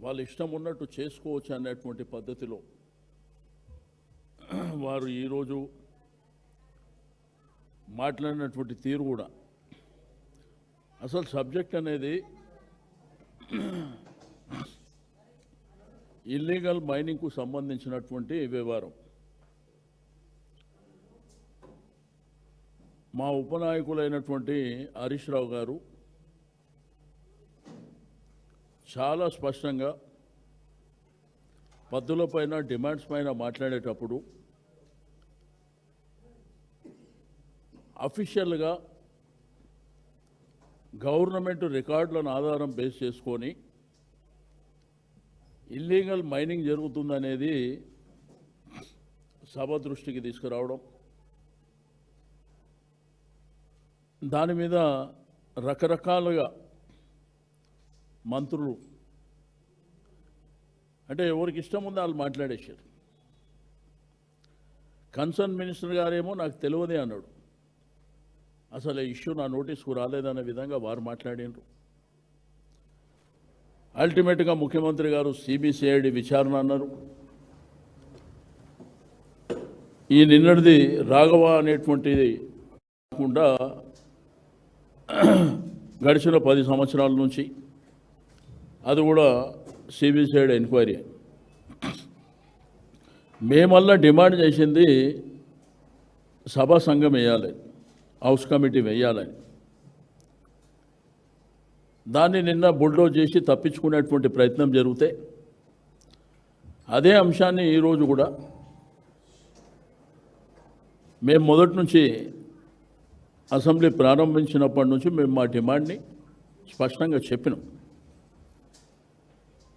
వాళ్ళ ఇష్టం ఉన్నట్టు చేసుకోవచ్చు అనేటువంటి పద్ధతిలో వారు ఈరోజు మాట్లాడినటువంటి తీరు కూడా అసలు సబ్జెక్ట్ అనేది ఇల్లీగల్ మైనింగ్కు సంబంధించినటువంటి వ్యవహారం. మా ఉపనాయకులైనటువంటి హరీష్ రావు గారు చాలా స్పష్టంగా పద్దులపైన డిమాండ్స్ పైన మాట్లాడేటప్పుడు అఫీషియల్గా గవర్నమెంట్ రికార్డులను ఆధారం బేస్ చేసుకొని ఇల్లీగల్ మైనింగ్ జరుగుతుందనేది సభ దృష్టికి తీసుకురావడం, దాని మీద రకరకాలుగా మంత్రులు అంటే ఎవరికి ఇష్టం ఉందో వాళ్ళు మాట్లాడేశారు. కన్సర్న్ మినిస్టర్ గారేమో నాకు తెలియదే అన్నాడు. అసలు ఈ ఇష్యూ నా నోటీస్కు రాలేదనే విధంగా వారు మాట్లాడినారు. అల్టిమేట్గా ముఖ్యమంత్రి గారు సిబిసిఐడి విచారణ అన్నారు. ఈ నిన్నటిది రాఘవ అనేటువంటిది కాకుండా గడిచిన 10 సంవత్సరాల నుంచి అది కూడా సిబిసిఐడి ఎంక్వైరీ. మేమల్లా డిమాండ్ చేసింది సభా సంఘం వేయాలి, హౌస్ కమిటీ వేయాలని. దాన్ని నిన్న బుల్డోజ్ చేసి తప్పించుకునేటువంటి ప్రయత్నం జరిగితే అదే అంశాన్ని ఈరోజు కూడా మేము మొదటి నుంచి అసెంబ్లీ ప్రారంభించినప్పటి నుంచి మేము మా డిమాండ్ని స్పష్టంగా చెప్పినాం.